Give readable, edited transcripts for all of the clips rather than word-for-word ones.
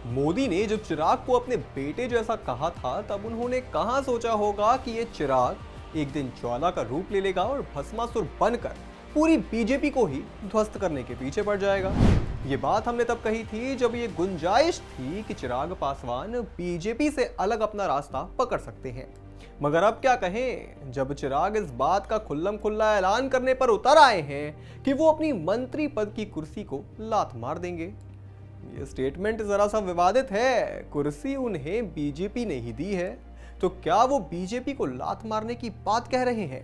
मोदी ने जब चिराग को अपने बेटे जैसा कहा था, तब उन्होंने कहां सोचा होगा कि ये चिराग एक दिन ज्वाला का रूप ले लेगा और भस्मासुर बनकर पूरी बीजेपी को ही ध्वस्त करने के पीछे पड़ जाएगा। ये बात हमने तब कही थी जब ये गुंजाइश थी कि चिराग पासवान बीजेपी से अलग अपना रास्ता पकड़ सकते हैं। मगर अब क्या कहें, जब चिराग इस बात का खुल्लम खुल्ला ऐलान करने पर उतर आए हैं कि वो अपनी मंत्री पद की कुर्सी को लात मार देंगे। ये स्टेटमेंट जरा सा विवादित है। कुर्सी उन्हें बीजेपी ने ही दी है, तो क्या वो बीजेपी को लात मारने की बात कह रहे हैं?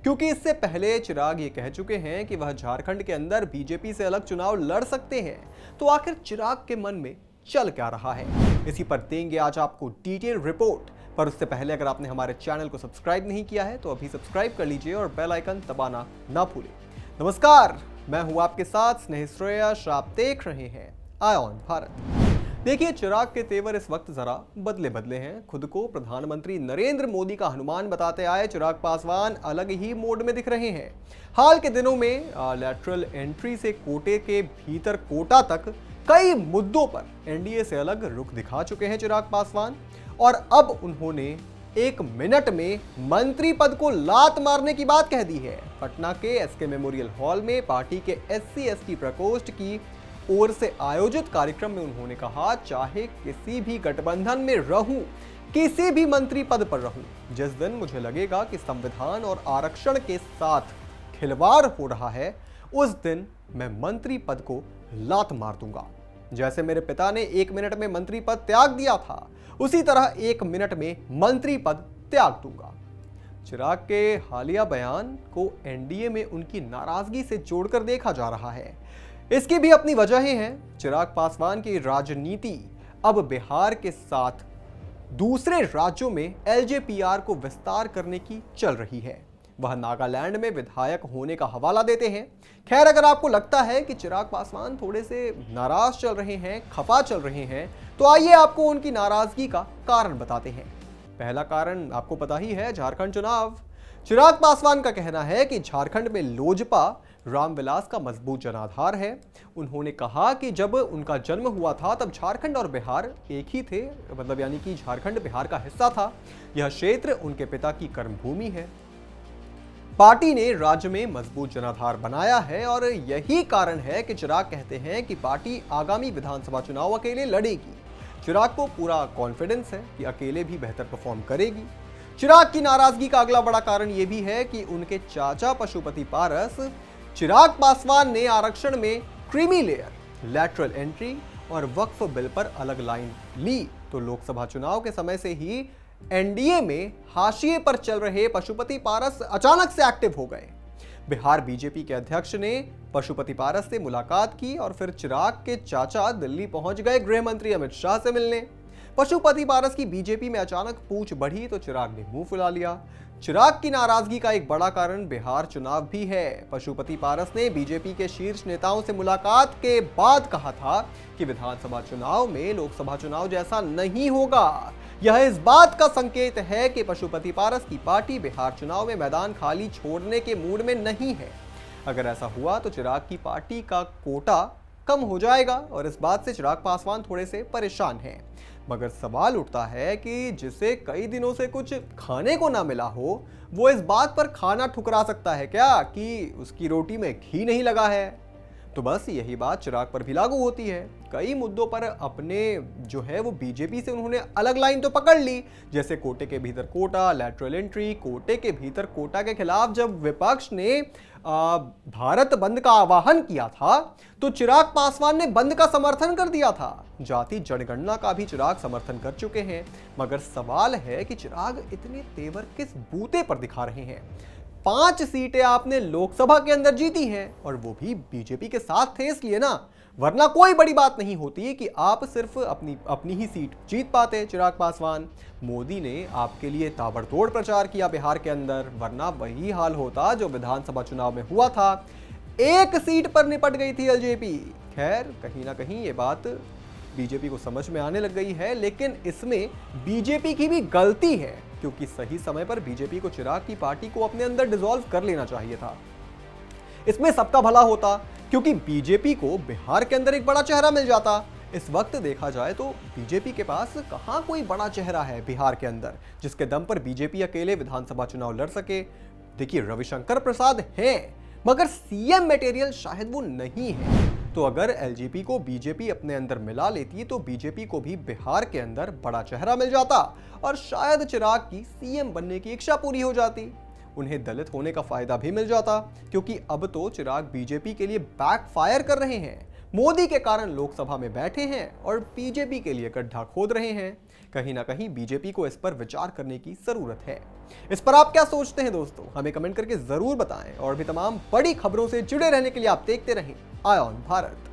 क्योंकि इससे पहले चिराग ये कह चुके हैं कि वह झारखंड के अंदर बीजेपी से अलग चुनाव लड़ सकते हैं। तो आखिर चिराग के मन में चल क्या रहा है, इसी पर देंगे आज आपको डिटेल रिपोर्ट। पर उससे पहले अगर आपने हमारे चैनल को सब्सक्राइब नहीं किया है तो अभी सब्सक्राइब कर लीजिए और बेल आइकन दबाना ना भूलें। नमस्कार, मैं हूं आपके साथ स्नेह श्रेयस। आप देख रहे हैं आई ऑन भारत। देखिए, चिराग के तेवर इस वक्त जरा बदले हैं। खुद को प्रधानमंत्री नरेंद्र मोदी का हनुमान बताते आए चिराग पासवान अलग ही मोड में दिख रहे हैं। हाल के दिनों में लैटरल एंट्री से कोटे के भीतर कोटा तक कई मुद्दों पर एनडीए से अलग रुख दिखा चुके हैं चिराग पासवान, और अब उन्होंने एक मिनट में मंत्री पद को लात मारने की बात कह दी है। पटना के एसके मेमोरियल हॉल में पार्टी के SC/ST प्रकोष्ठ की ओर से आयोजित कार्यक्रम में उन्होंने कहा, चाहे किसी भी गठबंधन में रहूं, किसी भी मंत्री पद पर रहूं, जिस दिन मुझे लगेगा कि संविधान और आरक्षण के साथ खिलवाड़ हो रहा है, उस दिन मैं मंत्री पद को लात मार दूंगा। जैसे मेरे पिता ने 1 मिनट में मंत्री पद त्याग दिया था, उसी तरह 1 मिनट में मंत्री पद त्याग दूंगा। चिराग के हालिया बयान को एनडीए में उनकी नाराजगी से जोड़कर देखा जा रहा है। इसकी भी अपनी वजहें हैं। चिराग पासवान की राजनीति अब बिहार के साथ दूसरे राज्यों में LJPR को विस्तार करने की चल रही है। वह नागालैंड में विधायक होने का हवाला देते हैं। खैर, अगर आपको लगता है कि चिराग पासवान थोड़े से नाराज चल रहे हैं, खफा चल रहे हैं, तो आइए आपको उनकी नाराजगी का कारण बताते हैं। पहला कारण आपको पता ही है, झारखंड चुनाव। चिराग पासवान का कहना है कि झारखंड में लोजपा रामविलास का मजबूत जनाधार है। उन्होंने कहा कि जब उनका जन्म हुआ था तब झारखंड और बिहार एक ही थे, मतलब यानी कि झारखंड बिहार का हिस्सा था। यह क्षेत्र उनके पिता की कर्मभूमि है। पार्टी ने राज्य में मजबूत जनाधार बनाया है और यही कारण है कि चिराग कहते हैं कि पार्टी आगामी विधानसभा चुनाव अकेले लड़ेगी। चिराग को पूरा कॉन्फिडेंस है कि अकेले भी बेहतर परफॉर्म करेगी। चिराग की नाराजगी का अगला बड़ा कारण यह भी है कि उनके चाचा पशुपति पारस चिराग पासवान ने आरक्षण में क्रीमी लेयर, लैटरल एंट्री और वक्फ बिल पर अलग लाइन ली, तो लोकसभा चुनाव के समय से ही एनडीए में हाशिए पर चल रहे पशुपति पारस अचानक से एक्टिव हो गए। बिहार बीजेपी के अध्यक्ष ने पशुपति पारस से मुलाकात की और फिर चिराग के चाचा दिल्ली पहुंच गए गृह मंत्री अमित शाह से मिलने। पशुपति पारस की बीजेपी में अचानक पूछ बढ़ी तो चिराग ने मुंह फुला लिया। चिराग की नाराजगी का एक बड़ा कारण बिहार चुनाव भी है। पशुपति पारस ने बीजेपी के शीर्ष नेताओं से मुलाकात के बाद कहा था कि विधानसभा चुनाव में लोकसभा चुनाव जैसा नहीं होगा। यह इस बात का संकेत है कि पशुपति पारस की पार्टी बिहार चुनाव में मैदान खाली छोड़ने के मूड में नहीं है। अगर ऐसा हुआ तो चिराग की पार्टी का कोटा कम हो जाएगा और इस बात से चिराग पासवान थोड़े से परेशान हैं। मगर सवाल उठता है कि जिसे कई दिनों से कुछ खाने को ना मिला हो, वो इस बात पर खाना ठुकरा सकता है क्या कि उसकी रोटी में घी नहीं लगा है? तो बस यही बात चिराग पर भी लागू होती है। कई मुद्दों पर अपने जो है वो बीजेपी से उन्होंने अलग लाइन तो पकड़ ली, जैसे कोटे के भीतर कोटा, लैटरल एंट्री। कोटे के भीतर कोटा के खिलाफ जब विपक्ष ने भारत बंद का आह्वान किया था तो चिराग पासवान ने बंद का समर्थन कर दिया था। जाति जनगणना का भी चिराग समर्थन कर चुके हैं। मगर सवाल है कि चिराग इतने तेवर किस बूते पर दिखा रहे हैं? 5 सीटें आपने लोकसभा के अंदर जीती हैं और वो भी बीजेपी के साथ थे इसलिए ना, वरना कोई बड़ी बात नहीं होती कि आप सिर्फ अपनी ही सीट जीत पाते। चिराग पासवान, मोदी ने आपके लिए ताबड़तोड़ प्रचार किया बिहार के अंदर, वरना वही हाल होता जो विधानसभा चुनाव में हुआ था। 1 सीट पर निपट गई थी एलजेपी। खैर, कहीं ना कहीं ये बात बीजेपी को समझ में आने लग गई है, लेकिन इसमें बीजेपी की भी गलती है, क्योंकि सही समय पर बीजेपी को चिराग की पार्टी को अपने अंदर डिसॉल्व कर लेना चाहिए था। इसमें सबका भला होता, क्योंकि बीजेपी को बिहार के अंदर एक बड़ा चेहरा मिल जाता। इस वक्त देखा जाए तो बीजेपी के पास कहाँ कोई बड़ा चेहरा है बिहार के अंदर जिसके दम पर बीजेपी अकेले विधानसभा चुनाव लड़ सके। देखिए, रविशंकर प्रसाद हैं, मगर सीएम मटेरियल शायद वो नहीं है। तो अगर एलजेपी को बीजेपी अपने अंदर मिला लेती तो बीजेपी को भी बिहार के अंदर बड़ा चेहरा मिल जाता और शायद चिराग की सीएम बनने की इच्छा पूरी हो जाती। उन्हें दलित होने का फायदा भी मिल जाता, क्योंकि अब तो चिराग बीजेपी के लिए बैकफायर कर रहे हैं। मोदी के कारण लोकसभा में बैठे हैं और बीजेपी के लिए गड्ढा खोद रहे हैं। कहीं ना कहीं बीजेपी को इस पर विचार करने की जरूरत है। इस पर आप क्या सोचते हैं दोस्तों, हमें कमेंट करके जरूर बताएं और भी तमाम बड़ी खबरों से जुड़े रहने के लिए आप देखते रहें आय ऑन भारत।